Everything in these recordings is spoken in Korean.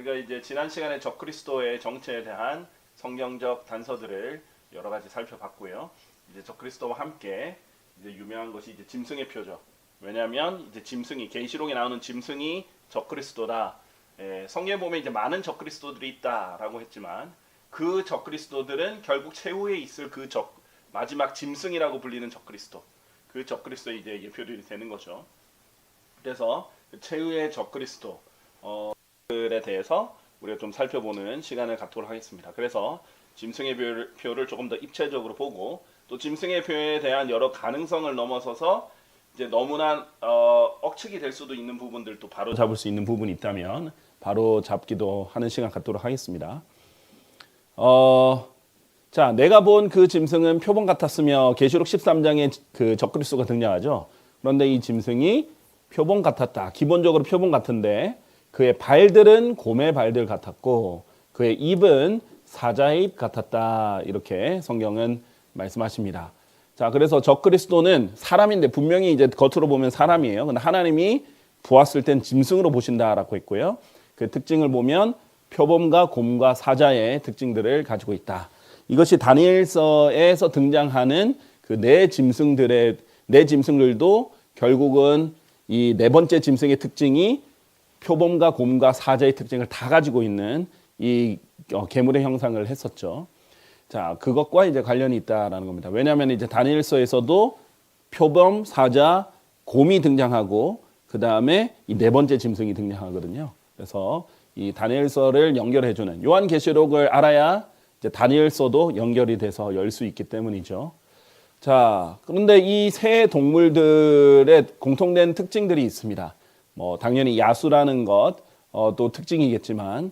우리가 이제 지난 시간에 적그리스도의 정체에 대한 성경적 단서들을 여러 가지 살펴봤고요. 이제 적그리스도와 함께 이제 유명한 것이 이제 짐승의 표죠. 왜냐하면 이제 짐승이 계시록에 나오는 짐승이 적그리스도다. 성경에 보면 이제 많은 적그리스도들이 있다라고 했지만 그 적그리스도들은 결국 최후에 있을 그 마지막 짐승이라고 불리는 적그리스도. 그 적그리스도의 이제 예표들이 되는 거죠. 그래서 최후의 적그리스도들에 대해서 우리가 좀 살펴보는 시간을 갖도록 하겠습니다. 그래서 짐승의 표를 조금 더 입체적으로 보고 또 짐승의 표에 대한 여러 가능성을 넘어서서 이제 너무나 억측이 될 수도 있는 부분들도 바로 잡을 수 있는 부분이 있다면 바로 잡기도 하는 시간 갖도록 하겠습니다. 자, 내가 본 그 짐승은 표범 같았으며 계시록 13장에 그 적그리스도가 등장하죠. 그런데 이 짐승이 표범 같았다. 기본적으로 표범 같은데 그의 발들은 곰의 발들 같았고 그의 입은 사자의 입 같았다. 이렇게 성경은 말씀하십니다. 자, 그래서 적그리스도는 사람인데 분명히 이제 겉으로 보면 사람이에요. 근데 하나님이 보았을 땐 짐승으로 보신다라고 했고요. 그 특징을 보면 표범과 곰과 사자의 특징들을 가지고 있다. 이것이 다니엘서에서 등장하는 그 네 짐승들도 결국은 이 네 번째 짐승의 특징이 표범과 곰과 사자의 특징을 다 가지고 있는 이 괴물의 형상을 했었죠. 자, 그것과 이제 관련이 있다라는 겁니다. 왜냐하면 이제 다니엘서에서도 표범, 사자, 곰이 등장하고 그 다음에 이 네 번째 짐승이 등장하거든요. 그래서 이 다니엘서를 연결해주는 요한계시록을 알아야 이제 다니엘서도 연결이 돼서 열 수 있기 때문이죠. 자, 그런데 이 세 동물들의 공통된 특징들이 있습니다. 뭐 당연히 야수라는 것 또 특징이겠지만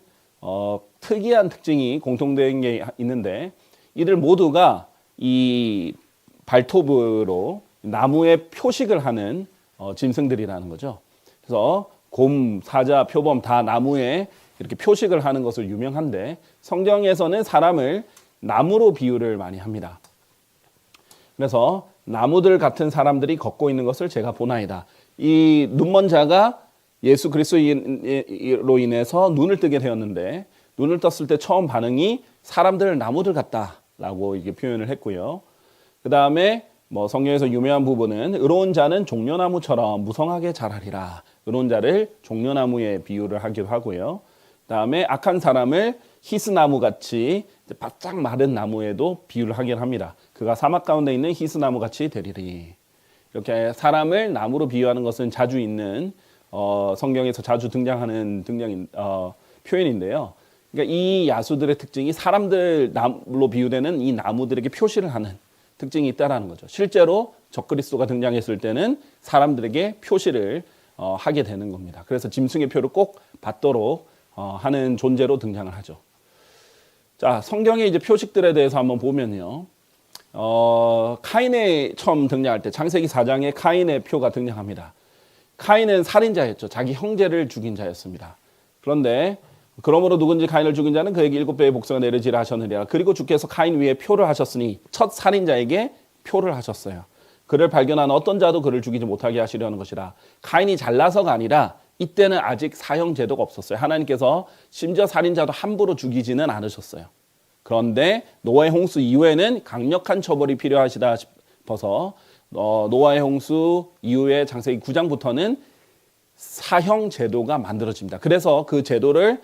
특이한 특징이 공통된 게 있는데 이들 모두가 이 발톱으로 나무에 표식을 하는 짐승들이라는 거죠. 그래서 곰, 사자, 표범 다 나무에 이렇게 표식을 하는 것을 유명한데 성경에서는 사람을 나무로 비유를 많이 합니다. 그래서 나무들 같은 사람들이 걷고 있는 것을 제가 보나이다. 이 눈먼 자가 예수 그리스도로 인해서 눈을 뜨게 되었는데 눈을 떴을 때 처음 반응이 사람들 나무들 같다라고 이게 표현을 했고요. 그 다음에 뭐 성경에서 유명한 부분은 의로운 자는 종려나무처럼 무성하게 자라리라. 의로운 자를 종려나무에 비유를 하기도 하고요. 그 다음에 악한 사람을 히스나무 같이 바짝 마른 나무에도 비유를 하긴 합니다. 그가 사막 가운데 있는 히스나무 같이 되리리. 이렇게 사람을 나무로 비유하는 것은 자주 있는 성경에서 자주 등장하는 표현인데요. 그러니까 이 야수들의 특징이 사람들 나무로 비유되는 이 나무들에게 표시를 하는 특징이 있다라는 거죠. 실제로 적그리스도가 등장했을 때는 사람들에게 표시를 하게 되는 겁니다. 그래서 짐승의 표를 꼭 받도록 하는 존재로 등장을 하죠. 자, 성경의 이제 표식들에 대해서 한번 보면요. 카인의 처음 등장할 때 창세기 4장에 카인의 표가 등장합니다. 카인은 살인자였죠. 자기 형제를 죽인 자였습니다. 그런데 그러므로 누군지 카인을 죽인 자는 그에게 7배의 복수가 내려지라 하셨느니라. 그리고 주께서 카인 위에 표를 하셨으니 첫 살인자에게 표를 하셨어요. 그를 발견한 어떤 자도 그를 죽이지 못하게 하시려는 것이라. 카인이 잘나서가 아니라 이때는 아직 사형 제도가 없었어요. 하나님께서 심지어 살인자도 함부로 죽이지는 않으셨어요. 그런데 노아의 홍수 이후에는 강력한 처벌이 필요하시다 싶어서 노아의 홍수 이후에 창세기 9장부터는 사형 제도가 만들어집니다. 그래서 그 제도를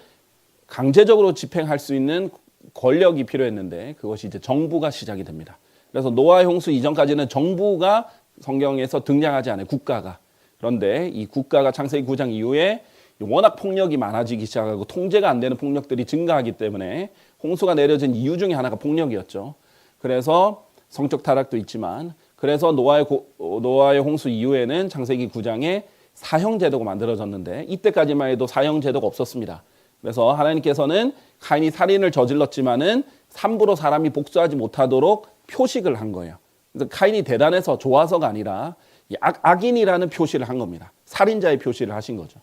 강제적으로 집행할 수 있는 권력이 필요했는데 그것이 이제 정부가 시작이 됩니다. 그래서 노아의 홍수 이전까지는 정부가 성경에서 등장하지 않아요. 국가가. 그런데 이 국가가 창세기 9장 이후에 워낙 폭력이 많아지기 시작하고 통제가 안 되는 폭력들이 증가하기 때문에 홍수가 내려진 이유 중에 하나가 폭력이었죠. 그래서 성적 타락도 있지만 그래서 노아의 홍수 이후에는 창세기 9장에 사형제도가 만들어졌는데 이때까지만 해도 사형제도가 없었습니다. 그래서 하나님께서는 카인이 살인을 저질렀지만은 함부로 사람이 복수하지 못하도록 표식을 한 거예요. 그래서 카인이 대단해서 좋아서가 아니라 악인이라는 표시를 한 겁니다. 살인자의 표시를 하신 거죠.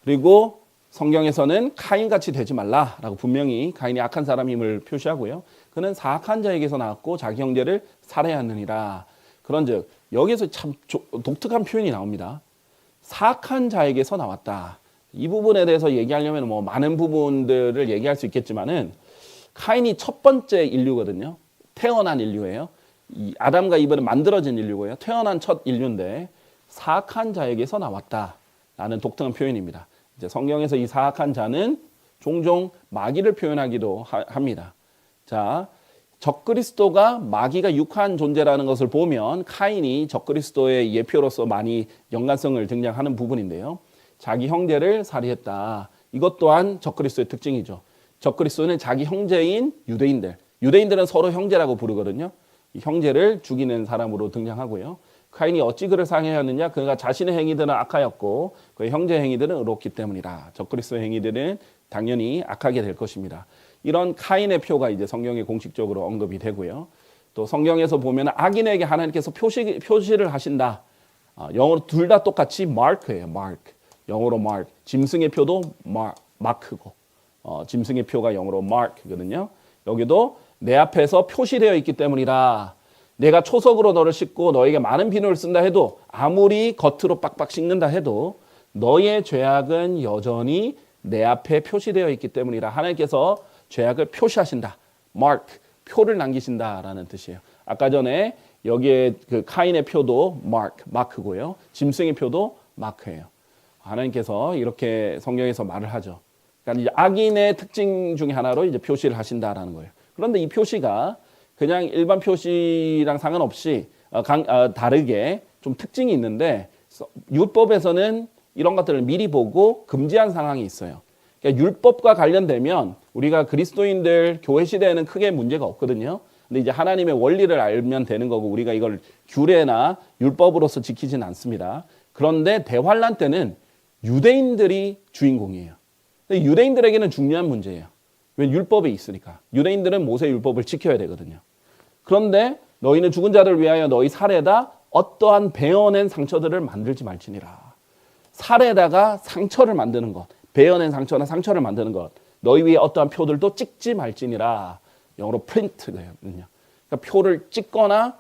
그리고 성경에서는 카인같이 되지 말라라고 분명히 카인이 악한 사람임을 표시하고요. 그는 사악한 자에게서 나왔고 자기 형제를 살해하느니라. 그런즉 여기서 참 독특한 표현이 나옵니다. 사악한 자에게서 나왔다. 이 부분에 대해서 얘기하려면 뭐 많은 부분들을 얘기할 수 있겠지만은 카인이 첫 번째 인류거든요. 태어난 인류예요. 이 아담과 이브는 만들어진 인류고요. 태어난 첫 인류인데 사악한 자에게서 나왔다라는 독특한 표현입니다. 이제 성경에서 이 사악한 자는 종종 마귀를 표현하기도 합니다. 자, 적그리스도가 마귀가 육한 존재라는 것을 보면 카인이 적그리스도의 예표로서 많이 연관성을 등장하는 부분인데요. 자기 형제를 살해했다. 이것 또한 적그리스도의 특징이죠. 적그리스도는 자기 형제인 유대인들은 서로 형제라고 부르거든요. 이 형제를 죽이는 사람으로 등장하고요. 카인이 어찌 그를 상해하였느냐? 그가 자신의 행위들은 악하였고 그의 형제 행위들은 의롭기 때문이라. 적그리스도의 행위들은 당연히 악하게 될 것입니다. 이런 카인의 표가 이제 성경에 공식적으로 언급이 되고요. 또 성경에서 보면 악인에게 하나님께서 표시를 하신다. 영어로 둘 다 똑같이 mark예요. mark. 영어로 mark. 짐승의 표도 마크고 짐승의 표가 영어로 mark거든요. 여기도 내 앞에서 표시되어 있기 때문이라. 내가 초석으로 너를 씻고 너에게 많은 비누를 쓴다 해도 아무리 겉으로 빡빡 씻는다 해도 너의 죄악은 여전히 내 앞에 표시되어 있기 때문이라. 하나님께서 죄악을 표시하신다. mark, 표를 남기신다라는 뜻이에요. 아까 전에 여기에 그 카인의 표도 마크고요. 짐승의 표도 마크예요. 하나님께서 이렇게 성경에서 말을 하죠. 그러니까 이제 악인의 특징 중에 하나로 이제 표시를 하신다라는 거예요. 그런데 이 표시가 그냥 일반 표시랑 상관없이 다르게 좀 특징이 있는데 율법에서는 이런 것들을 미리 보고 금지한 상황이 있어요. 그러니까 율법과 관련되면 우리가 그리스도인들 교회 시대에는 크게 문제가 없거든요. 근데 이제 하나님의 원리를 알면 되는 거고 우리가 이걸 규례나 율법으로서 지키지는 않습니다. 그런데 대환란 때는 유대인들이 주인공이에요. 근데 유대인들에게는 중요한 문제예요. 왜? 율법에 있으니까. 유대인들은 모세 율법을 지켜야 되거든요. 그런데 너희는 죽은 자를 위하여 너희 살에다 어떠한 베어낸 상처들을 만들지 말지니라. 살에다가 상처를 만드는 것, 베어낸 상처나 상처를 만드는 것, 너희 위에 어떠한 표들도 찍지 말지니라. 영어로 프린트거든요. 그러니까 표를 찍거나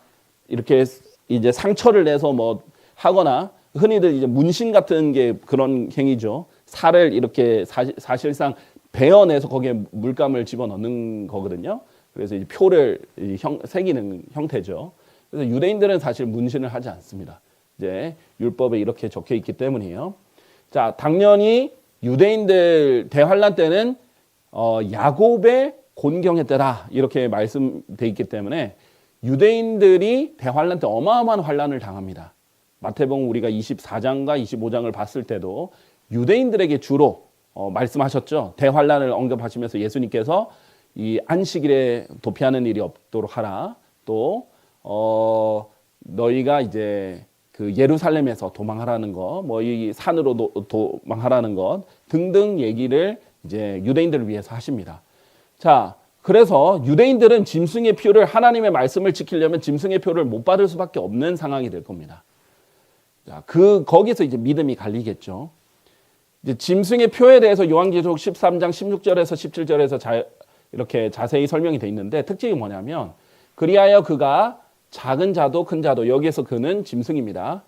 이렇게 이제 상처를 내서 뭐 하거나 흔히들 이제 문신 같은 게 그런 행위죠. 살을 이렇게 사실상 베어내서 거기에 물감을 집어넣는 거거든요. 그래서 이제 표를 새기는 형태죠. 그래서 유대인들은 사실 문신을 하지 않습니다. 이제 율법에 이렇게 적혀 있기 때문이에요. 자, 당연히 유대인들 대환란 때는 야곱의 곤경했더라 이렇게 말씀돼 있기 때문에 유대인들이 대환란 때 어마어마한 환란을 당합니다. 마태복음 우리가 24장과 25장을 봤을 때도 유대인들에게 주로 말씀하셨죠. 대환란을 언급하시면서 예수님께서 이 안식일에 도피하는 일이 없도록 하라. 또 너희가 이제 그 예루살렘에서 도망하라는 것, 뭐 이 산으로 도망하라는 것 등등 얘기를 이제 유대인들을 위해서 하십니다. 자, 그래서 유대인들은 짐승의 표를 하나님의 말씀을 지키려면 짐승의 표를 못 받을 수밖에 없는 상황이 될 겁니다. 자, 거기서 이제 믿음이 갈리겠죠. 이제 짐승의 표에 대해서 요한계시록 13장 16절에서 17절에서 이렇게 자세히 설명이 돼 있는데 특징이 뭐냐면 그리하여 그가 작은 자도 큰 자도 여기에서 그는 짐승입니다.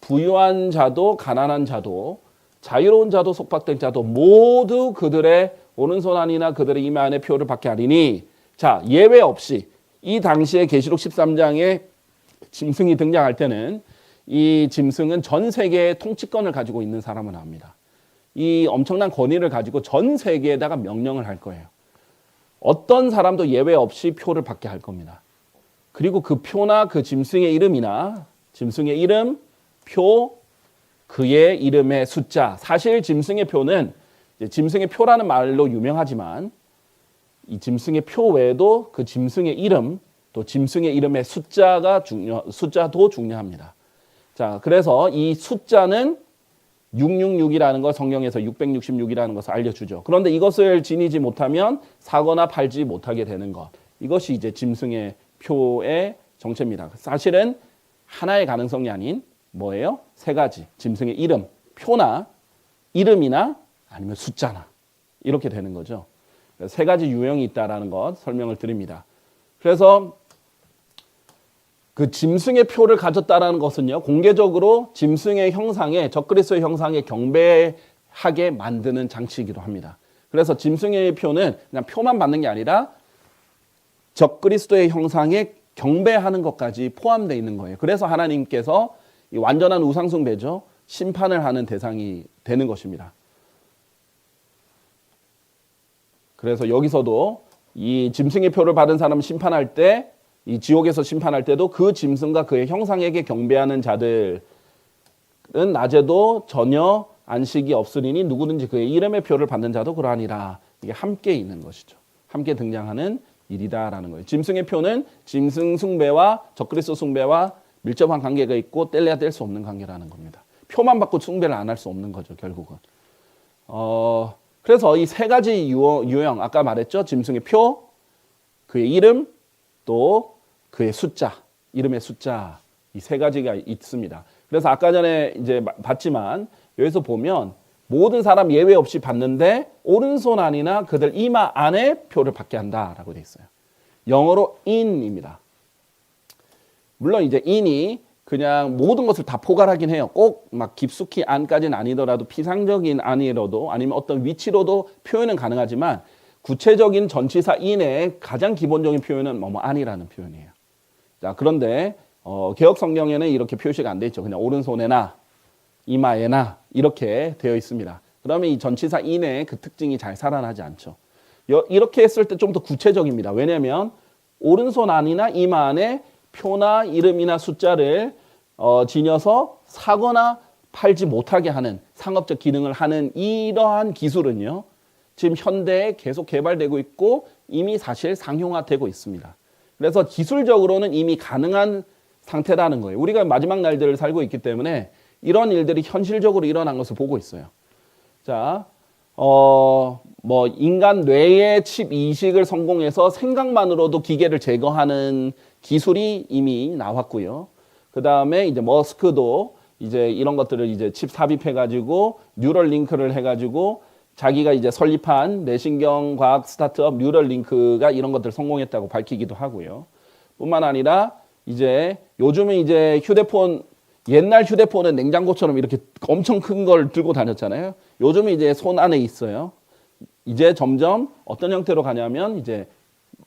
부유한 자도 가난한 자도 자유로운 자도 속박된 자도 모두 그들의 오른손 안이나 그들의 이마 안에 표를 받게 하리니 자 예외 없이 이 당시에 계시록 13장에 짐승이 등장할 때는 이 짐승은 전 세계의 통치권을 가지고 있는 사람을 압니다. 이 엄청난 권위를 가지고 전 세계에다가 명령을 할 거예요. 어떤 사람도 예외 없이 표를 받게 할 겁니다. 그리고 그 표나 그 짐승의 이름이나 짐승의 이름, 표, 그의 이름의 숫자. 사실 짐승의 표는 짐승의 표라는 말로 유명하지만 이 짐승의 표 외에도 그 짐승의 이름, 또 짐승의 이름의 숫자도 중요합니다. 자, 그래서 이 숫자는 666이라는 걸 성경에서 666이라는 것을 알려주죠. 그런데 이것을 지니지 못하면 사거나 팔지 못하게 되는 것. 이것이 이제 짐승의 표의 정체입니다. 사실은 하나의 가능성이 아닌 뭐예요? 세 가지. 짐승의 이름, 표나 이름이나 아니면 숫자나 이렇게 되는 거죠. 세 가지 유형이 있다라는 것 설명을 드립니다. 그래서 그 짐승의 표를 가졌다라는 것은요, 공개적으로 짐승의 형상에 적그리스도의 형상에 경배하는 하게 만드는 장치이기도 합니다. 그래서 짐승의 표는 그냥 표만 받는 게 아니라 적그리스도의 형상에 경배하는 것까지 포함되어 있는 거예요. 그래서 하나님께서 이 완전한 우상숭배죠. 심판을 하는 대상이 되는 것입니다. 그래서 여기서도 이 짐승의 표를 받은 사람을 심판할 때, 이 지옥에서 심판할 때도 그 짐승과 그의 형상에게 경배하는 자들은 낮에도 전혀 안식이 없으리니 누구든지 그의 이름의 표를 받는 자도 그러하니라. 이게 함께 있는 것이죠. 함께 등장하는 일이다라는 거예요. 짐승의 표는 짐승 숭배와 적그리스도 숭배와 밀접한 관계가 있고 뗄래야 뗄 수 없는 관계라는 겁니다. 표만 받고 숭배를 안 할 수 없는 거죠, 결국은. 그래서 이 세 가지 유형, 아까 말했죠. 짐승의 표, 그의 이름, 또 그의 숫자, 이름의 숫자, 이 세 가지가 있습니다. 그래서 아까 전에 이제 봤지만 여기서 보면 모든 사람 예외 없이 받는데 오른손 안이나 그들 이마 안에 표를 받게 한다라고 돼 있어요. 영어로 in입니다. 물론 이제 in이 그냥 모든 것을 다 포괄하긴 해요. 꼭 막 깊숙이 안까지는 아니더라도 피상적인 안이라도 아니면 어떤 위치로도 표현은 가능하지만 구체적인 전치사 in의 가장 기본적인 표현은 뭐뭐 안이라는 표현이에요. 자, 그런데 개역 성경에는 이렇게 표시가 안 돼 있죠. 그냥 오른손에나 이마에나 이렇게 되어 있습니다. 그러면 이 전치사 in의 그 특징이 잘 살아나지 않죠. 이렇게 했을 때 좀 더 구체적입니다. 왜냐하면 오른손 안이나 이마 안에 표나 이름이나 숫자를 지녀서 사거나 팔지 못하게 하는 상업적 기능을 하는 이러한 기술은요. 지금 현대에 계속 개발되고 있고 이미 사실 상용화되고 있습니다. 그래서 기술적으로는 이미 가능한 상태라는 거예요. 우리가 마지막 날들을 살고 있기 때문에 이런 일들이 현실적으로 일어난 것을 보고 있어요. 자, 뭐 인간 뇌의 칩 이식을 성공해서 생각만으로도 기계를 제거하는 기술이 이미 나왔고요. 그 다음에 이제 머스크도 이제 이런 것들을 이제 칩 삽입해가지고 뉴럴 링크를 해가지고 자기가 이제 설립한 뇌신경과학 스타트업 뉴럴 링크가 이런 것들을 성공했다고 밝히기도 하고요. 뿐만 아니라 이제 요즘은 이제 휴대폰 옛날 휴대폰은 냉장고처럼 이렇게 엄청 큰 걸 들고 다녔잖아요. 요즘은 이제 손 안에 있어요. 이제 점점 어떤 형태로 가냐면 이제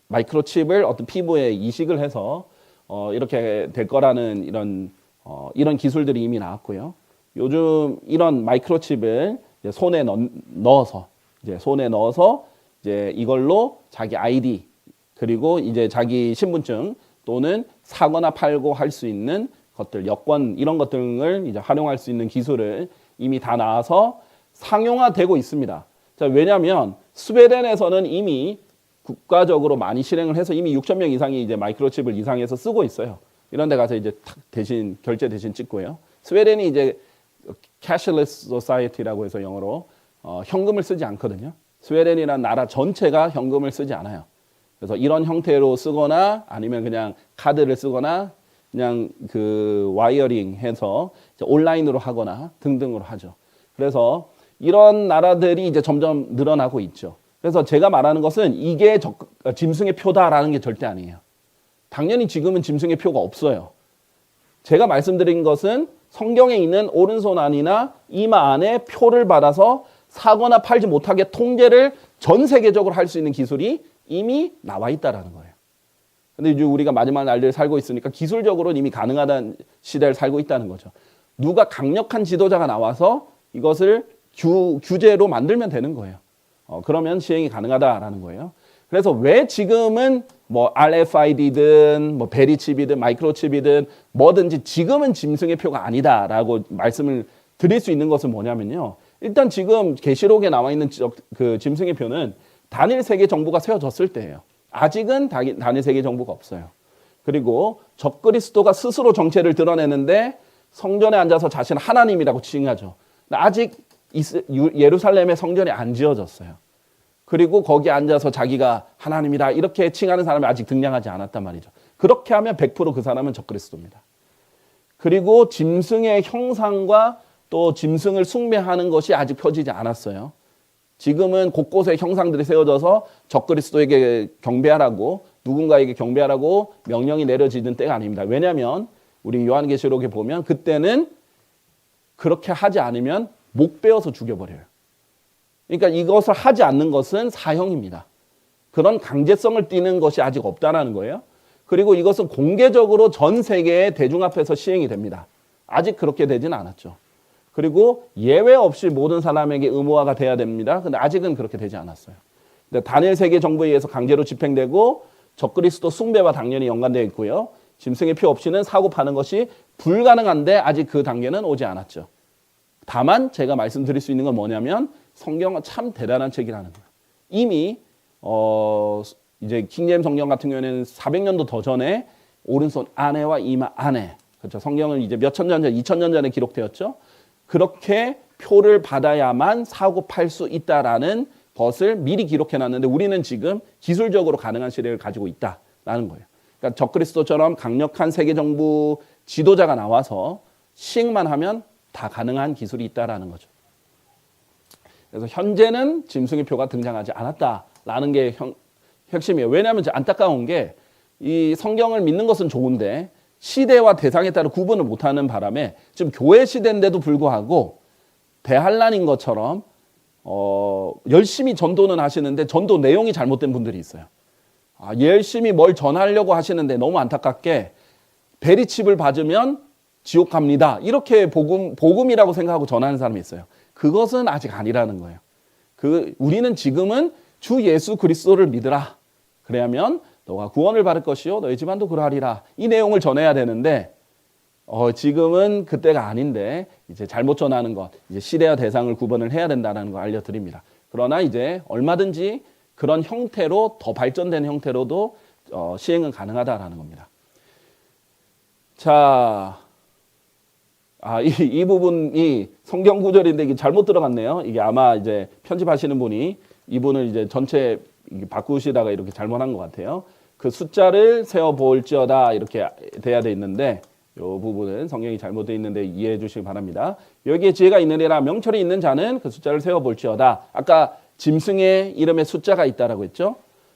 마이크로칩을 어떤 피부에 이식을 해서 이렇게 될 거라는 이런 기술들이 이미 나왔고요. 요즘 이런 마이크로칩을 이제 손에 넣어서 이제 이걸로 자기 아이디 그리고 이제 자기 신분증 또는 사거나 팔고 할 수 있는 것들, 여권 이런 것들을 이제 활용할 수 있는 기술을 이미 다 나와서 상용화되고 있습니다. 자, 왜냐하면 스웨덴에서는 이미 국가적으로 많이 실행을 해서 이미 6천 명 이상이 이제 마이크로칩을 이상해서 쓰고 있어요. 이런 데 가서 이제 대신 결제 대신 찍고요. 스웨덴이 이제 cashless society라고 해서 영어로 현금을 쓰지 않거든요. 스웨덴이라는 나라 전체가 현금을 쓰지 않아요. 그래서 이런 형태로 쓰거나 아니면 그냥 카드를 쓰거나 그냥 그 와이어링 해서 온라인으로 하거나 등등으로 하죠. 그래서 이런 나라들이 이제 점점 늘어나고 있죠. 그래서 제가 말하는 것은 이게 짐승의 표다라는 게 절대 아니에요. 당연히 지금은 짐승의 표가 없어요. 제가 말씀드린 것은 성경에 있는 오른손 안이나 이마 안에 표를 받아서 사거나 팔지 못하게 통제를 전 세계적으로 할 수 있는 기술이 이미 나와 있다라는 거예요. 근데 이제 우리가 마지막 날들 살고 있으니까 기술적으로 이미 가능하다는 시대를 살고 있다는 거죠. 누가 강력한 지도자가 나와서 이것을 규제로 만들면 되는 거예요. 그러면 시행이 가능하다라는 거예요. 그래서 왜 지금은 뭐 RFID든 뭐 베리칩이든 마이크로칩이든 뭐든지 지금은 짐승의 표가 아니다라고 말씀을 드릴 수 있는 것은 뭐냐면요. 일단 지금 계시록에 나와 있는 그 짐승의 표는 단일 세계 정부가 세워졌을 때예요. 아직은 단일 세계 정부가 없어요. 그리고 적그리스도가 스스로 정체를 드러내는데 성전에 앉아서 자신은 하나님이라고 칭하죠. 아직 예루살렘의 성전이 안 지어졌어요. 그리고 거기 앉아서 자기가 하나님이다 이렇게 칭하는 사람이 아직 등장하지 않았단 말이죠. 그렇게 하면 100% 그 사람은 적그리스도입니다. 그리고 짐승의 형상과 또 짐승을 숭배하는 것이 아직 펴지지 않았어요. 지금은 곳곳에 형상들이 세워져서 적그리스도에게 경배하라고 누군가에게 경배하라고 명령이 내려지는 때가 아닙니다. 왜냐하면 우리 요한계시록에 보면 그때는 그렇게 하지 않으면 목 베어서 죽여버려요. 그러니까 이것을 하지 않는 것은 사형입니다. 그런 강제성을 띠는 것이 아직 없다라는 거예요. 그리고 이것은 공개적으로 전 세계의 대중 앞에서 시행이 됩니다. 아직 그렇게 되지는 않았죠. 그리고 예외 없이 모든 사람에게 의무화가 돼야 됩니다. 근데 아직은 그렇게 되지 않았어요. 근데 단일 세계 정부에 의해서 강제로 집행되고 적그리스도 숭배와 당연히 연관되어 있고요. 짐승의 표 없이는 사고 파는 것이 불가능한데 아직 그 단계는 오지 않았죠. 다만 제가 말씀드릴 수 있는 건 뭐냐면 성경은 참 대단한 책이라는 거예요. 이미 이제 킹제임스 성경 같은 경우에는 400년도 더 전에 오른손 안에와 이마 안에, 그렇죠. 성경은 이제 몇천 년 전, 2000년 전에 기록되었죠. 그렇게 표를 받아야만 사고 팔 수 있다라는 것을 미리 기록해 놨는데 우리는 지금 기술적으로 가능한 시대를 가지고 있다라는 거예요. 그러니까 적그리스도처럼 강력한 세계 정부 지도자가 나와서 시행만 하면 다 가능한 기술이 있다라는 거죠. 그래서 현재는 짐승의 표가 등장하지 않았다라는 게 핵심이에요. 왜냐하면 안타까운 게 이 성경을 믿는 것은 좋은데 시대와 대상에 따라 구분을 못하는 바람에 지금 교회 시대인데도 불구하고 대환란인 것처럼 열심히 전도는 하시는데 전도 내용이 잘못된 분들이 있어요. 열심히 뭘 전하려고 하시는데 너무 안타깝게 베리칩을 받으면 지옥 갑니다. 이렇게 복음이라고 생각하고 전하는 사람이 있어요. 그것은 아직 아니라는 거예요. 우리는 지금은 주 예수 그리스도를 믿으라. 그래야면 너가 구원을 받을 것이요 너희 집안도 그러하리라. 이 내용을 전해야 되는데 지금은 그때가 아닌데 이제 잘못 전하는 것, 이제 시대와 대상을 구분을 해야 된다는 거 알려드립니다. 그러나 이제 얼마든지 그런 형태로 더 발전된 형태로도 시행은 가능하다라는 겁니다. 자, 이 부분이 성경 구절인데 이게 잘못 들어갔네요. 이게 아마 이제 편집하시는 분이 이분을 이제 전체 바꾸시다가 이렇게 잘못한 것 같아요. 그 숫자를 세어 볼지어다 이렇게 돼야 돼 있는데 이 부분은 성경이 잘못되어 있는데 이해해 주시기 바랍니다. 여기에 지혜가 있느니라 명철이 있는 자는 그 숫자를 세어 볼지어다. 아까 짐승의 이름에 숫자가 있다라고 했죠.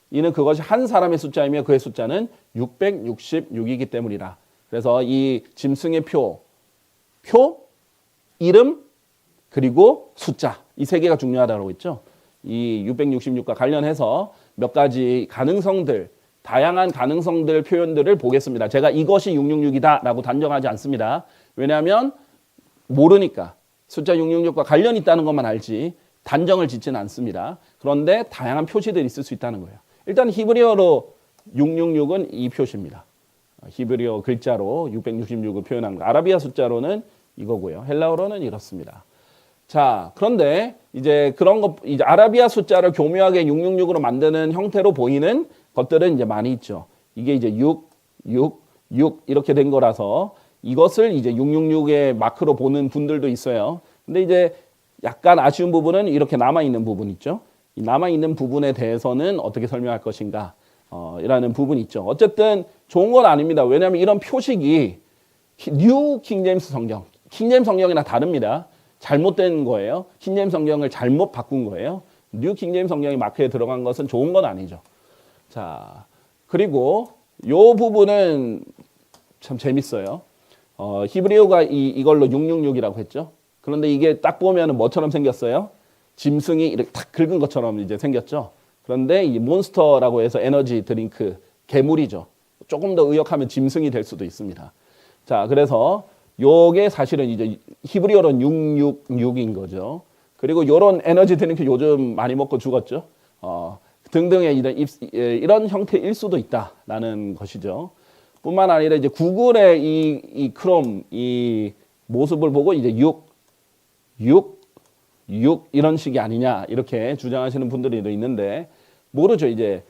이는 그것이 한 사람의 숫자이며 그의 숫자는 666이기 때문이라. 그래서 이 짐승의 표, 이름, 그리고 숫자 이 세 개가 중요하다고 했죠. 이 666과 관련해서 몇 가지 가능성들, 다양한 가능성들 표현들을 보겠습니다. 제가 이것이 666이다라고 단정하지 않습니다. 왜냐하면 모르니까 숫자 666과 관련이 있다는 것만 알지 단정을 짓지는 않습니다. 그런데 다양한 표시들이 있을 수 있다는 거예요. 일단 히브리어로 666은 이 표시입니다. 히브리어 글자로 666을 표현한 거. 아라비아 숫자로는 이거고요. 헬라어로는 이렇습니다. 자, 그런데 이제 그런 것, 이제 아라비아 숫자를 교묘하게 666으로 만드는 형태로 보이는 것들은 이제 많이 있죠. 이게 이제 6 이렇게 된 거라서 이것을 이제 666의 마크로 보는 분들도 있어요. 근데 이제 약간 아쉬운 부분은 이렇게 남아있는 부분 있죠. 이 남아있는 부분에 대해서는 어떻게 설명할 것인가, 이라는 부분이 있죠. 어쨌든 좋은 건 아닙니다. 왜냐하면 이런 표식이 뉴 킹제임스 성경, 킹제임스 성경이나 다릅니다. 잘못된 거예요. 킹제임스 성경을 잘못 바꾼 거예요. 뉴 킹제임스 성경이 마크에 들어간 것은 좋은 건 아니죠. 자, 그리고 요 부분은 참 재밌어요. 히브리어가 이걸로 666이라고 했죠. 그런데 이게 딱 보면 뭐처럼 생겼어요? 짐승이 이렇게 탁 긁은 것처럼 이제 생겼죠. 그런데 이 몬스터라고 해서 에너지 드링크, 괴물이죠. 조금 더 의역하면 짐승이 될 수도 있습니다. 자, 그래서 요게 사실은 이제 히브리어로는 666인 거죠. 그리고 요런 에너지 드링크 요즘 많이 먹고 죽었죠. 등등의 이런 형태일 수도 있다라는 것이죠. 뿐만 아니라 이제 구글의 이 크롬 이 모습을 보고 이제 6 이런 식이 아니냐 이렇게 주장하시는 분들이 있는데 모르죠. 이제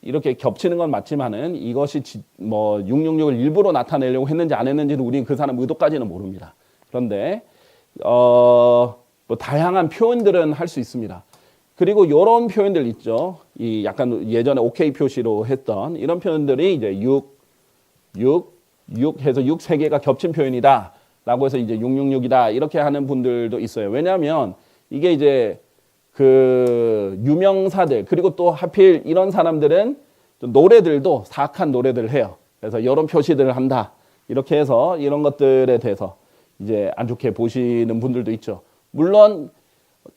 이렇게 겹치는 건 맞지만은 이것이 뭐 666을 일부러 나타내려고 했는지 안 했는지는 우리는 그 사람 의도까지는 모릅니다. 그런데 뭐 다양한 표현들은 할 수 있습니다. 그리고 이런 표현들 있죠. 이 약간 예전에 OK 표시로 했던 이런 표현들이 이제 6 해서 6 세 개가 겹친 표현이다라고 해서 이제 666이다 이렇게 하는 분들도 있어요. 왜냐하면 이게 이제 그 유명사들 그리고 또 하필 이런 사람들은 노래들도 사악한 노래들을 해요. 그래서 이런 표시들을 한다. 이렇게 해서 이런 것들에 대해서 이제 안 좋게 보시는 분들도 있죠. 물론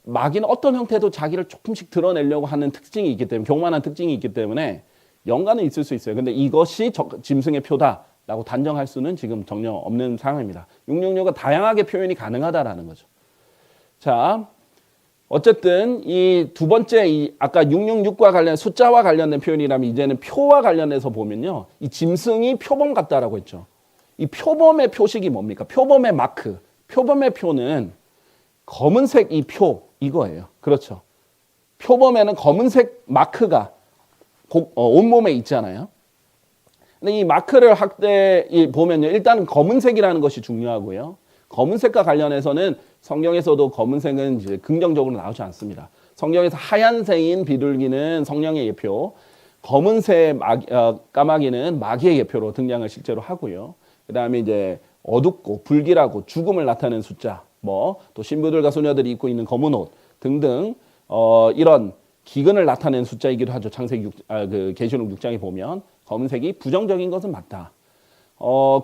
마귀는 어떤 형태도 자기를 조금씩 드러내려고 하는 특징이 있기 때문에, 교만한 특징이 있기 때문에 연관은 있을 수 있어요. 근데 이것이 짐승의 표다라고 단정할 수는 지금 전혀 없는 상황입니다. 666은 다양하게 표현이 가능하다라는 거죠. 자, 어쨌든 이 두 번째 아까 666과 관련 숫자와 관련된 표현이라면 이제는 표와 관련해서 보면요. 이 짐승이 표범 같다라고 했죠. 이 표범의 표식이 뭡니까? 표범의 마크. 표범의 표는 검은색 이 표 이거예요. 그렇죠. 표범에는 검은색 마크가 온몸에 있잖아요. 근데 이 마크를 보면요. 일단 검은색이라는 것이 중요하고요. 검은색과 관련해서는 성경에서도 검은색은 이제 긍정적으로 나오지 않습니다. 성경에서 하얀색인 비둘기는 성령의 예표, 검은색 까마귀는 마귀의 예표로 등장을 실제로 하고요. 그 다음에 이제 어둡고 불길하고 죽음을 나타내는 숫자, 또 신부들과 소녀들이 입고 있는 검은 옷 등등 이런 기근을 나타내는 숫자이기도 하죠. 창세기 계시록 6장에 보면 검은색이 부정적인 것은 맞다.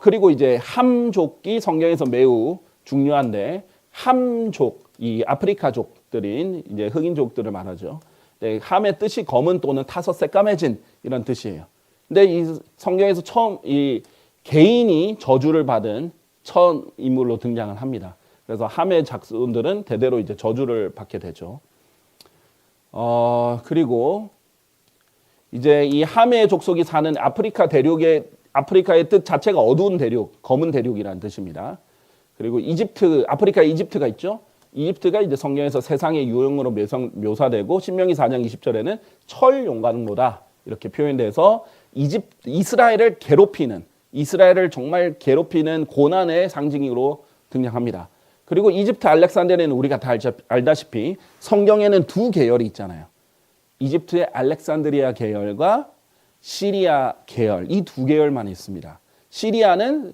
그리고 이제 함족이 성경에서 매우 중요한데 함족, 이 아프리카족들인 이제 흑인족들을 말하죠. 네, 함의 뜻이 검은 또는 타서 새까매진 이런 뜻이에요. 근데 이 성경에서 처음 이 개인이 저주를 받은 첫 인물로 등장을 합니다. 그래서 함의 작손들은 대대로 이제 저주를 받게 되죠. 그리고 이제 이 함의 족속이 사는 아프리카의 뜻 자체가 어두운 대륙, 검은 대륙이라는 뜻입니다. 그리고 아프리카에 이집트가 있죠. 이집트가 이제 성경에서 세상의 유형으로 묘사되고 신명기 4장 20절에는 철용광로다 이렇게 표현돼서 이스라엘을 정말 괴롭히는 고난의 상징으로 등장합니다. 그리고 이집트 알렉산드리아는 우리가 다 알다시피 성경에는 두 계열이 있잖아요. 이집트의 알렉산드리아 계열과 시리아 계열, 이 두 계열만 있습니다. 시리아는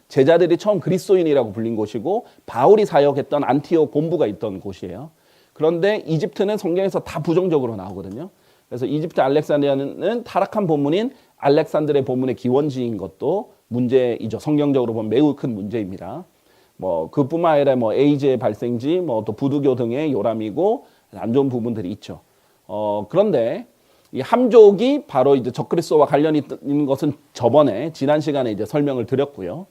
제자들이 처음 그리스도인이라고 불린 곳이고 바울이 사역했던 안티옥 본부가 있던 곳이에요. 그런데 이집트는 성경에서 다 부정적으로 나오거든요. 그래서 이집트 알렉산드리아는 타락한 본문인 알렉산드의 본문의 기원지인 것도 문제이죠. 성경적으로 보면 매우 큰 문제입니다. 그뿐만 아니라 에이즈의 발생지, 또 부두교 등의 요람이고 안 좋은 부분들이 있죠. 그런데 이 함족이 바로 이제 적그리스도와 관련이 있는 것은 지난 시간에 이제 설명을 드렸고요.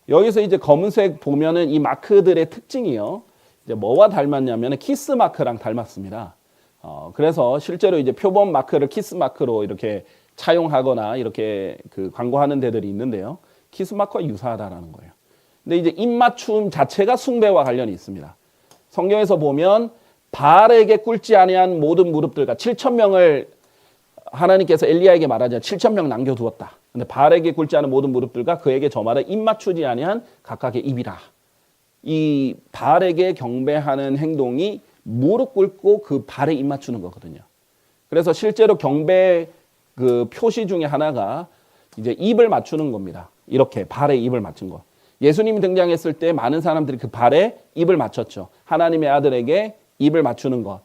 여기서 이제 검은색 보면은 이 마크들의 특징이요. 이제 뭐와 닮았냐면 키스 마크랑 닮았습니다. 그래서 실제로 이제 표범 마크를 키스 마크로 이렇게 차용하거나 이렇게 광고하는 데들이 있는데요. 키스 마크와 유사하다라는 거예요. 근데 이제 입맞춤 자체가 숭배와 관련이 있습니다. 성경에서 보면 바알에게 꿇지 아니한 모든 무릎들과 7,000명을 하나님께서 엘리야에게 말하자 7,000명 남겨두었다. 근데 바알에게 꿇지 않은 모든 무릎들과 그에게 저마다 입 맞추지 아니한 각각의 입이라. 이 바알에게 경배하는 행동이 무릎 꿇고 그 발에 입 맞추는 거거든요. 그래서 실제로 경배 표시 중에 하나가 이제 입을 맞추는 겁니다. 이렇게 발에 입을 맞춘 거. 예수님이 등장했을 때 많은 사람들이 그 발에 입을 맞췄죠. 하나님의 아들에게 입을 맞추는 것.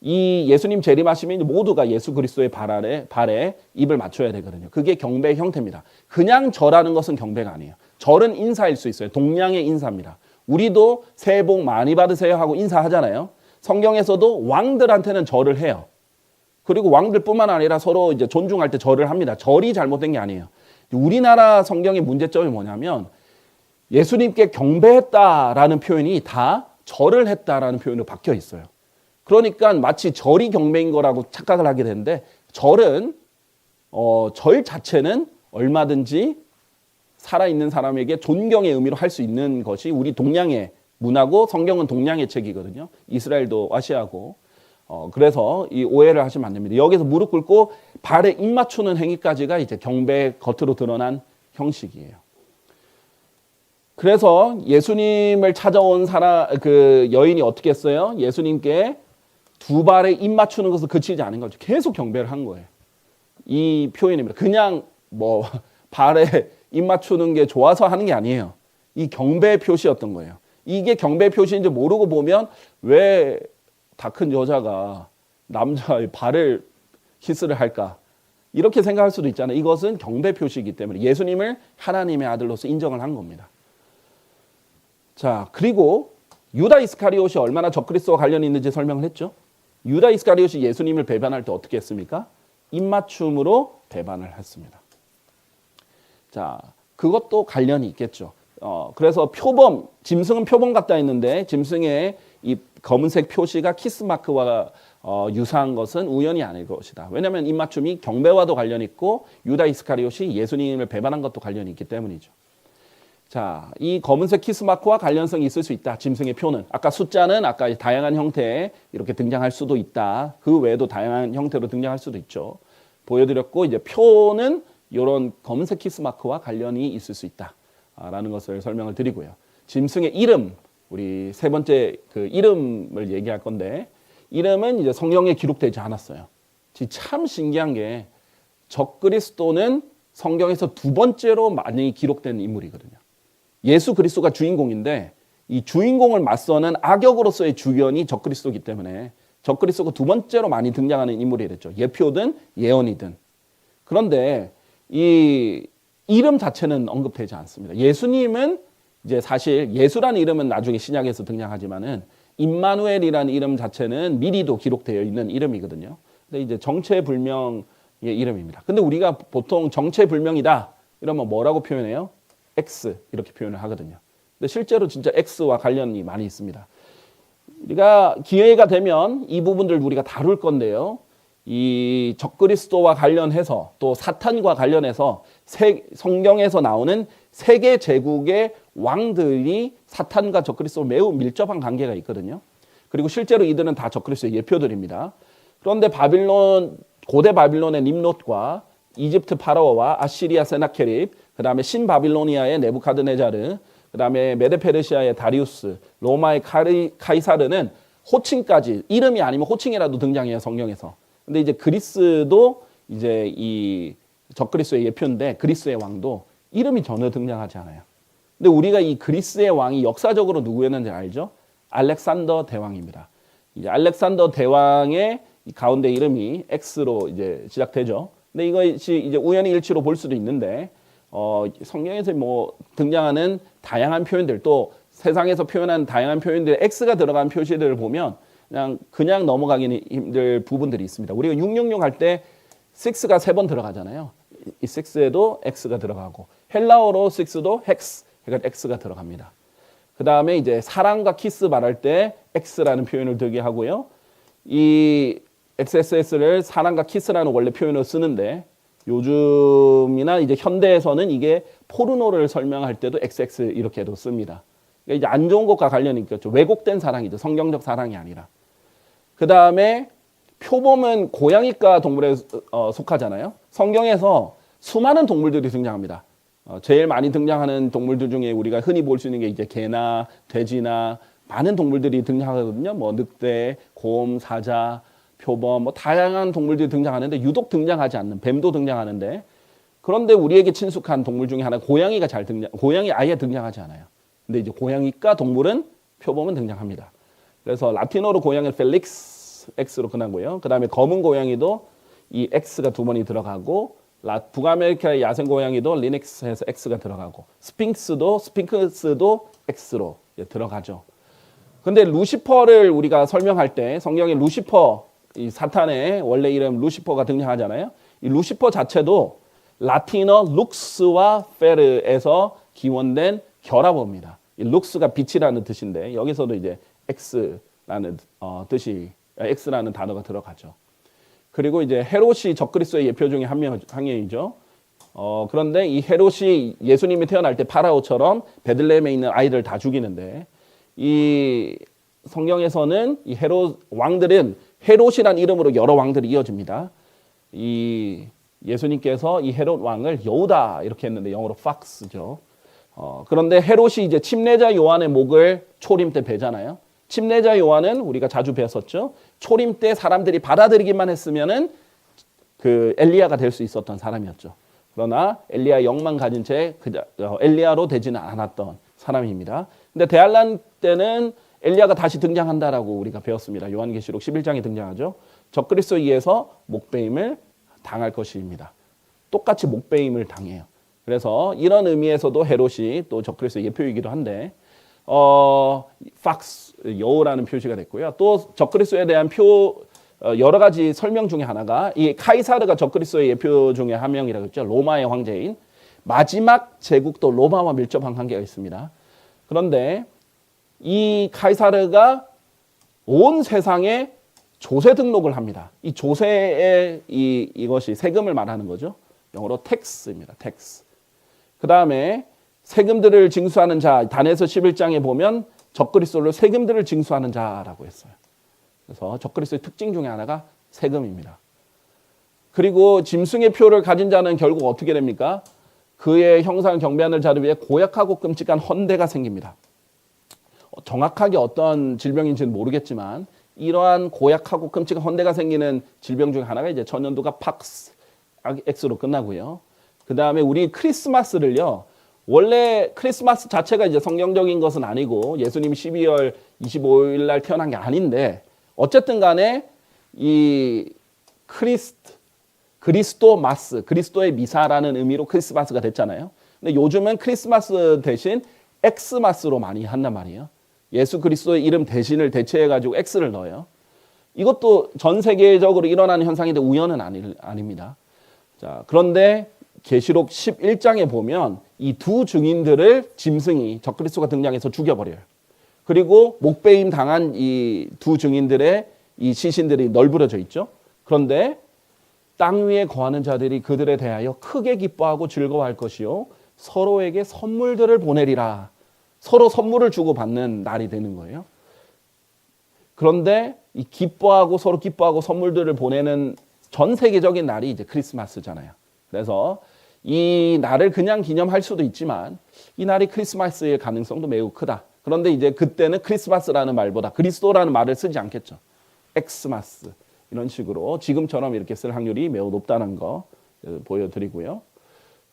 이 예수님 재림하시면 모두가 예수 그리스도의 발에 입을 맞춰야 되거든요. 그게 경배의 형태입니다. 그냥 절하는 것은 경배가 아니에요. 절은 인사일 수 있어요. 동양의 인사입니다. 우리도 새해 복 많이 받으세요 하고 인사하잖아요. 성경에서도 왕들한테는 절을 해요. 그리고 왕들뿐만 아니라 서로 이제 존중할 때 절을 합니다. 절이 잘못된 게 아니에요. 우리나라 성경의 문제점이 뭐냐면 예수님께 경배했다라는 표현이 다 절을 했다라는 표현으로 바뀌어 있어요. 그러니까 마치 절이 경배인 거라고 착각을 하게 되는데 절은 절 자체는 얼마든지 살아있는 사람에게 존경의 의미로 할 수 있는 것이 우리 동양의 문화고 성경은 동양의 책이거든요. 이스라엘도 아시아고. 그래서 이 오해를 하시면 안 됩니다. 여기서 무릎 꿇고 발에 입 맞추는 행위까지가 이제 경배의 겉으로 드러난 형식이에요. 그래서 예수님을 찾아온 여인이 어떻게 했어요? 예수님께 두 발에 입 맞추는 것을 그치지 않은 거죠. 계속 경배를 한 거예요. 이 표현입니다. 그냥 발에 입 맞추는 게 좋아서 하는 게 아니에요. 이 경배의 표시였던 거예요. 이게 경배의 표시인지 모르고 보면 왜 다 큰 여자가 남자의 발을 키스를 할까? 이렇게 생각할 수도 있잖아요. 이것은 경배 표시이기 때문에 예수님을 하나님의 아들로서 인정을 한 겁니다. 자, 그리고 유다 이스카리옷이 얼마나 적그리스도와 관련이 있는지 설명을 했죠. 유다 이스카리옷이 예수님을 배반할 때 어떻게 했습니까? 입맞춤으로 배반을 했습니다. 자, 그것도 관련이 있겠죠. 그래서 표범, 짐승은 표범 같다 했는데 짐승의 이 검은색 표시가 키스마크와 유사한 것은 우연이 아닐 것이다. 왜냐하면 입맞춤이 경배와도 관련이 있고 유다 이스카리옷이 예수님을 배반한 것도 관련이 있기 때문이죠. 자, 이 검은색 키스마크와 관련성이 있을 수 있다. 짐승의 표는. 아까 숫자는 아까 다양한 형태에 이렇게 등장할 수도 있다. 그 외에도 다양한 형태로 등장할 수도 있죠. 보여드렸고 이제 표는 이런 검은색 키스마크와 관련이 있을 수 있다라는 것을 설명을 드리고요. 짐승의 이름, 우리 세 번째 그 이름을 얘기할 건데 이름은 이제 성경에 기록되지 않았어요. 참 신기한 게 적그리스도는 성경에서 두 번째로 많이 기록된 인물이거든요. 예수 그리스도가 주인공인데 이 주인공을 맞서는 악역으로서의 주연이 적그리스도이기 때문에 적그리스도가 두 번째로 많이 등장하는 인물이 됐죠. 예표든 예언이든. 그런데 이 이름 자체는 언급되지 않습니다. 예수님은 이제 사실 예수라는 이름은 나중에 신약에서 등장하지만은 임마누엘이라는 이름 자체는 미리도 기록되어 있는 이름이거든요. 근데 이제 정체불명의 이름입니다. 근데 우리가 보통 정체불명이다 이러면 뭐라고 표현해요? X 이렇게 표현을 하거든요. 근데 실제로 진짜 X와 관련이 많이 있습니다. 우리가 기회가 되면 이 부분들 우리가 다룰 건데요. 이 적그리스도와 관련해서 또 사탄과 관련해서 성경에서 나오는 세계 제국의 왕들이 사탄과 적그리스도와 매우 밀접한 관계가 있거든요. 그리고 실제로 이들은 다 적그리스도의 예표들입니다. 그런데 고대 바빌론의 nimrod과 이집트 파라오와 아시리아 세나케립, 그 다음에 신바빌로니아의 네부카드네자르, 그 다음에 메데페르시아의 다리우스, 로마의 카이사르는 호칭까지 이름이 아니면 호칭이라도 등장해요, 성경에서. 근데 이제 그리스도 이제 이 적그리스도의 예표인데 그리스의 왕도 이름이 전혀 등장하지 않아요. 근데 우리가 이 그리스의 왕이 역사적으로 누구였는지 알죠? 알렉산더 대왕입니다. 이제 알렉산더 대왕의 가운데 이름이 X로 이제 시작되죠. 근데 이것이 이제 우연히 일치로 볼 수도 있는데 성경에서 뭐 등장하는 다양한 표현들 또 세상에서 표현한 다양한 표현들 X가 들어간 표시들을 보면 그냥 넘어가기는 힘들 부분들이 있습니다. 우리가 666 할 때 6가 3번 들어가잖아요. 이 6에도 X가 들어가고 헬라어로 6도 헥스, 그러니까 X가 들어갑니다. 그 다음에 이제 사랑과 키스 말할 때 X라는 표현을 들게 하고요. 이 XSS를 사랑과 키스라는 원래 표현을 쓰는데 요즘이나 이제 현대에서는 이게 포르노를 설명할 때도 XX 이렇게도 씁니다. 그러니까 이제 안 좋은 것과 관련이 있겠죠. 왜곡된 사랑이죠. 성경적 사랑이 아니라. 그 다음에 표범은 고양이과 동물에 속하잖아요. 성경에서 수많은 동물들이 등장합니다. 제일 많이 등장하는 동물들 중에 우리가 흔히 볼 수 있는 게 이제 개나 돼지나 많은 동물들이 등장하거든요. 뭐 늑대, 곰, 사자, 표범, 뭐 다양한 동물들이 등장하는데 유독 등장하지 않는 뱀도 등장하는데 그런데 우리에게 친숙한 동물 중에 하나 고양이가 고양이 아예 등장하지 않아요. 근데 이제 고양이과 동물은 표범은 등장합니다. 그래서 라틴어로 고양이는 펠릭스 X로 끝나고요. 그 다음에 검은 고양이도 이 X가 2번이 들어가고 북아메리카의 야생 고양이도 리넥스에서 X가 들어가고 스핑크스도 X로 들어가죠. 근데 루시퍼를 우리가 설명할 때 성경에 루시퍼, 이 사탄의 원래 이름 루시퍼가 등장하잖아요. 이 루시퍼 자체도 라틴어 룩스와 페르에서 기원된 결합어입니다. 이 룩스가 빛이라는 뜻인데 여기서도 이제 X라는 X라는 단어가 들어가죠. 그리고 이제 헤롯이 적그리스도의 예표 중에 한 명이죠. 그런데 이 헤롯이 예수님이 태어날 때 파라오처럼 베들레헴에 있는 아이들 다 죽이는데 이 성경에서는 이 헤롯 왕들은 헤롯이란 이름으로 여러 왕들이 이어집니다. 이 예수님께서 이 헤롯 왕을 여우다 이렇게 했는데 영어로 fox죠. 그런데 헤롯이 이제 침례자 요한의 목을 초림 때 베잖아요. 침례자 요한은 우리가 자주 배웠었죠. 초림 때 사람들이 받아들이기만 했으면은 그 엘리야가 될 수 있었던 사람이었죠. 그러나 엘리야 영만 가진 채 엘리야로 되지는 않았던 사람입니다. 근데 대환란 때는 엘리야가 다시 등장한다라고 우리가 배웠습니다. 요한계시록 11장에 등장하죠. 적그리스도에 의해서 목배임을 당할 것입니다. 똑같이 목배임을 당해요. 그래서 이런 의미에서도 헤롯이 또 적그리스도의 예표이기도 한데 fox, 여우라는 표시가 됐고요. 또 적그리스도에 대한 여러 가지 설명 중에 하나가 이 카이사르가 적그리스도의 예표 중에 한 명이라고 했죠. 로마의 황제인 마지막 제국도 로마와 밀접한 관계가 있습니다. 그런데 이 카이사르가 온 세상에 조세 등록을 합니다. 이 조세의 이것이 세금을 말하는 거죠. 영어로 tax입니다. tax. 그 다음에 세금들을 징수하는 자, 다니엘서 11장에 보면 적그리스도로 세금들을 징수하는 자라고 했어요. 그래서 적그리스도의 특징 중에 하나가 세금입니다. 그리고 짐승의 표를 가진 자는 결국 어떻게 됩니까? 그의 형상 경배하는 자를 위해 고약하고 끔찍한 헌대가 생깁니다. 정확하게 어떤 질병인지는 모르겠지만 이러한 고약하고 끔찍한 헌대가 생기는 질병 중에 하나가 이제 전년도가 팍스 X로 끝나고요. 그 다음에 우리 크리스마스를요. 원래 크리스마스 자체가 이제 성경적인 것은 아니고 예수님이 12월 25일 날 태어난 게 아닌데 어쨌든 간에 이 그리스도 마스, 그리스도의 미사라는 의미로 크리스마스가 됐잖아요. 근데 요즘은 크리스마스 대신 엑스마스로 많이 한단 말이에요. 예수 그리스도의 이름 대신을 대체해가지고 X를 넣어요. 이것도 전 세계적으로 일어나는 현상인데 우연은 아닙니다. 자, 그런데 계시록 11장에 보면 이 두 증인들을 짐승이 적그리스도가 등장해서 죽여버려요. 그리고 목베임 당한 이 두 증인들의 이 시신들이 널브러져 있죠. 그런데 땅 위에 거하는 자들이 그들에 대하여 크게 기뻐하고 즐거워할 것이요 서로에게 선물들을 보내리라. 서로 선물을 주고받는 날이 되는 거예요. 그런데 이 기뻐하고 서로 기뻐하고 선물들을 보내는 전 세계적인 날이 이제 크리스마스잖아요. 그래서 이 날을 그냥 기념할 수도 있지만 이 날이 크리스마스일 가능성도 매우 크다. 그런데 이제 그때는 크리스마스라는 말보다 그리스도라는 말을 쓰지 않겠죠. 엑스마스 이런 식으로 지금처럼 이렇게 쓸 확률이 매우 높다는 거 보여드리고요.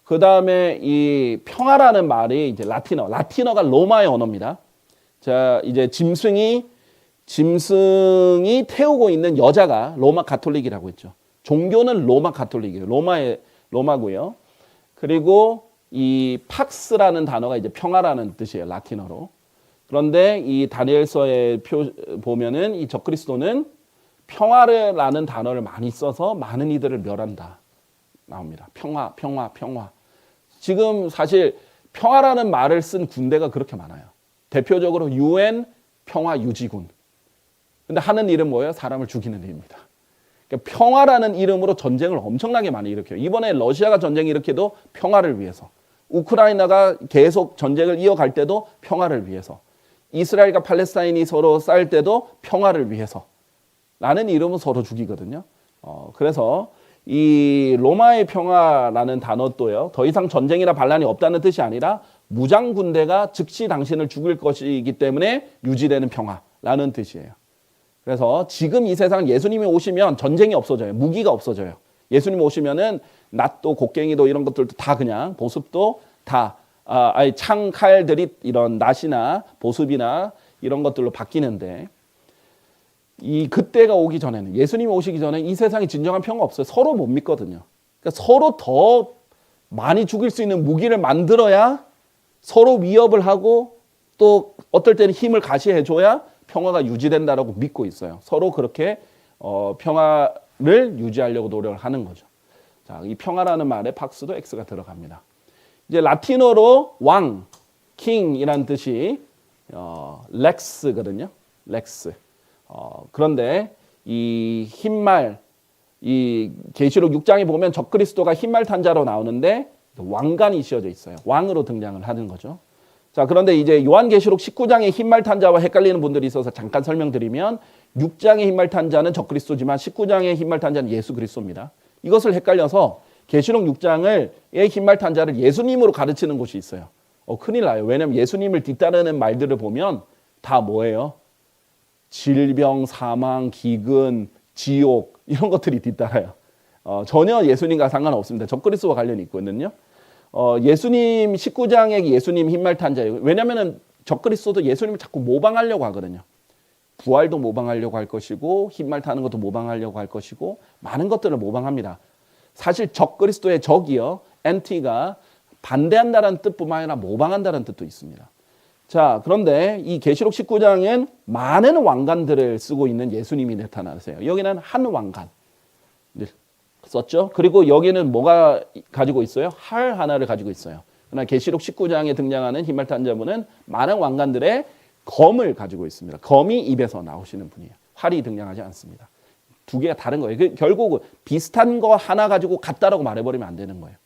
그 다음에 이 평화라는 말이 이제 라틴어가 로마의 언어입니다. 자, 이제 짐승이 태우고 있는 여자가 로마 가톨릭이라고 했죠. 종교는 로마 가톨릭이에요. 로마고요. 그리고 이 팍스라는 단어가 이제 평화라는 뜻이에요. 라틴어로. 그런데 이 다니엘서에 보면은 이 적그리스도는 평화라는 단어를 많이 써서 많은 이들을 멸한다. 나옵니다. 평화. 지금 사실 평화라는 말을 쓴 군대가 그렇게 많아요. 대표적으로 UN 평화유지군. 근데 하는 일은 뭐예요? 사람을 죽이는 일입니다. 그러니까 평화라는 이름으로 전쟁을 엄청나게 많이 일으켜요. 이번에 러시아가 전쟁 일으켜도 평화를 위해서. 우크라이나가 계속 전쟁을 이어갈 때도 평화를 위해서. 이스라엘과 팔레스타인이 서로 싸울 때도 평화를 위해서. 라는 이름은 서로 죽이거든요. 그래서 이 로마의 평화라는 단어도요. 더 이상 전쟁이나 반란이 없다는 뜻이 아니라 무장 군대가 즉시 당신을 죽일 것이기 때문에 유지되는 평화라는 뜻이에요. 그래서 지금 이 세상 예수님이 오시면 전쟁이 없어져요. 무기가 없어져요. 예수님 오시면은 낫도 곡괭이도 이런 것들도 다 그냥 보습도 다 창 칼들이 이런 낫이나 보습이나 이런 것들로 바뀌는데 그때가 오기 전에는 예수님이 오시기 전에 이 세상에 진정한 평화 없어요. 서로 못 믿거든요. 그러니까 서로 더 많이 죽일 수 있는 무기를 만들어야 서로 위협을 하고 또 어떨 때는 힘을 가시해줘야 평화가 유지된다라고 믿고 있어요. 서로 그렇게 평화를 유지하려고 노력을 하는 거죠. 자, 이 평화라는 말에 팍스도 X가 들어갑니다. 이제 라틴어로 왕, 킹이라는 뜻이 렉스거든요. 렉스. 그런데 이 흰말, 이 계시록 6장에 보면 적그리스도가 흰말 탄자로 나오는데 왕관이 씌워져 있어요. 왕으로 등장을 하는 거죠. 자, 그런데 이제 요한계시록 19장의 흰말 탄자와 흰말탄자와 분들이 있어서 잠깐 설명드리면 6장의 흰말 탄자는 적그리스도지만 19장의 흰말 탄자는 예수 그리스도입니다. 이것을 헷갈려서 계시록 6장의 흰말 탄자를 예수님으로 가르치는 곳이 있어요. 큰일 나요. 왜냐하면 예수님을 뒤따르는 말들을 보면 다 뭐예요? 질병, 사망, 기근, 지옥 이런 것들이 뒤따라요. 전혀 예수님과 상관없습니다. 적그리스도와 관련이 있거든요. 예수님 19장의 예수님 흰말 탄자예요. 왜냐하면 적그리스도도 예수님을 자꾸 모방하려고 하거든요. 부활도 모방하려고 할 것이고 흰말 타는 것도 모방하려고 할 것이고 많은 것들을 모방합니다. 사실 적그리스도의 적이요. 엔티가 반대한다는 뜻뿐만 아니라 모방한다는 뜻도 있습니다. 자, 그런데 이 계시록 19장엔 많은 왕관들을 쓰고 있는 예수님이 나타나세요. 여기는 한 왕관 썼죠. 그리고 여기는 뭐가 가지고 있어요? 활 하나를 가지고 있어요. 그러나 계시록 19장에 등장하는 흰말 탄 자분은 많은 왕관들의 검을 가지고 있습니다. 검이 입에서 나오시는 분이에요. 활이 등장하지 않습니다. 두 개가 다른 거예요. 결국 비슷한 거 하나 가지고 같다라고 말해버리면 안 되는 거예요.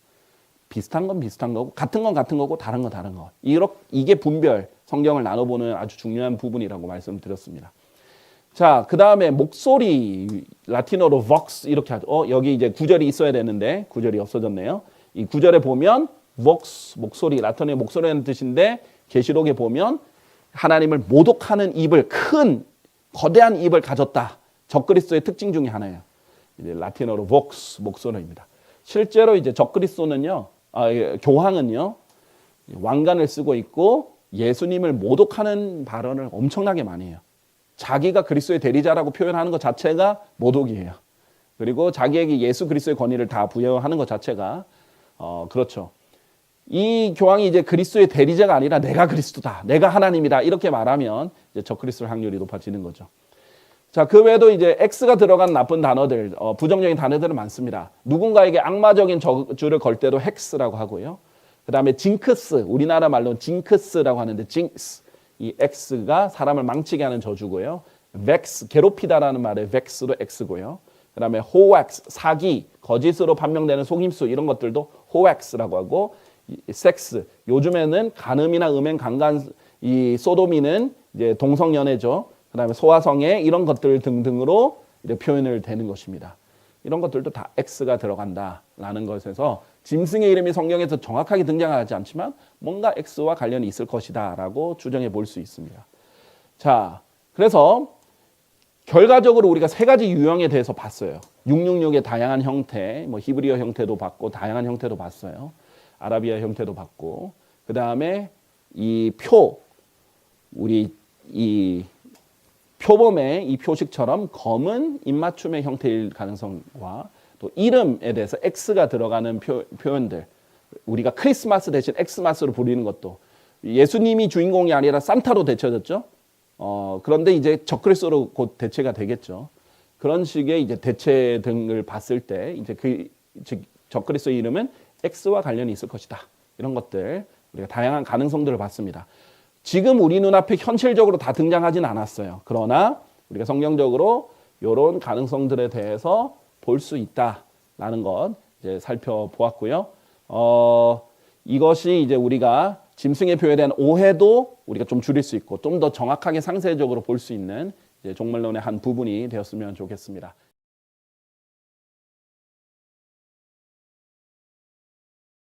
비슷한 건 비슷한 거고 같은 건 같은 거고 다른 건 다른 거. 이게 분별, 성경을 나눠보는 아주 중요한 부분이라고 말씀드렸습니다. 자, 그 다음에 목소리, 라틴어로 vox 이렇게 하죠. 여기 이제 구절이 있어야 되는데 구절이 없어졌네요. 이 구절에 보면 vox, 목소리, 라틴어의 목소리라는 뜻인데 계시록에 보면 하나님을 모독하는 입을, 큰 거대한 입을 가졌다. 적그리스도의 특징 중에 하나예요. 이제 라틴어로 vox, 목소리입니다. 실제로 이제 적그리스도는요, 교황은요, 왕관을 쓰고 있고 예수님을 모독하는 발언을 엄청나게 많이 해요. 자기가 그리스도의 대리자라고 표현하는 것 자체가 모독이에요. 그리고 자기에게 예수 그리스도의 권위를 다 부여하는 것 자체가 그렇죠. 이 교황이 이제 그리스도의 대리자가 아니라 내가 그리스도다, 내가 하나님이다 이렇게 말하면 이제 적그리스도의 확률이 높아지는 거죠. 자, 그 외에도 이제 X가 들어간 나쁜 단어들, 부정적인 단어들은 많습니다. 누군가에게 악마적인 저주를 걸 때도 헥스라고 하고요. 그 다음에 징크스, 우리나라 말로는 징크스라고 하는데 징스, 이 X가 사람을 망치게 하는 저주고요. 벡스, 괴롭히다라는 말에 벡스로 X고요. 그 다음에 호엑스, 사기, 거짓으로 판명되는 속임수 이런 것들도 호엑스라고 하고, 섹스, 요즘에는 간음이나 음행, 강간, 이 소도미는 이제 동성연애죠. 그 다음에 소아성애 이런 것들 등등으로 이제 표현을 되는 것입니다. 이런 것들도 다 X가 들어간다라는 것에서 짐승의 이름이 성경에서 정확하게 등장하지 않지만 뭔가 X와 관련이 있을 것이다라고 추정해 볼 수 있습니다. 자, 그래서 결과적으로 우리가 세 가지 유형에 대해서 봤어요. 666의 다양한 형태, 뭐 히브리어 형태도 봤고 다양한 형태도 봤어요. 아라비아 형태도 봤고, 그 다음에 이 우리 이 표범의 이 표식처럼 검은 입맞춤의 형태일 가능성과 또 이름에 대해서 X가 들어가는 표현들, 우리가 크리스마스 대신 엑스마스로 부르는 것도 예수님이 주인공이 아니라 산타로 대체졌죠. 그런데 이제 적그리스도로 곧 대체가 되겠죠. 그런 식의 이제 대체 등을 봤을 때 이제 즉 적그리스도의 이름은 X와 관련이 있을 것이다. 이런 것들 우리가 다양한 가능성들을 봤습니다. 지금 우리 눈앞에 현실적으로 다 등장하진 않았어요. 그러나 우리가 성경적으로 이런 가능성들에 대해서 볼 수 있다라는 것 이제 살펴보았고요. 이것이 이제 우리가 짐승의 표에 대한 오해도 우리가 좀 줄일 수 있고 좀 더 정확하게 상세적으로 볼 수 있는 이제 종말론의 한 부분이 되었으면 좋겠습니다.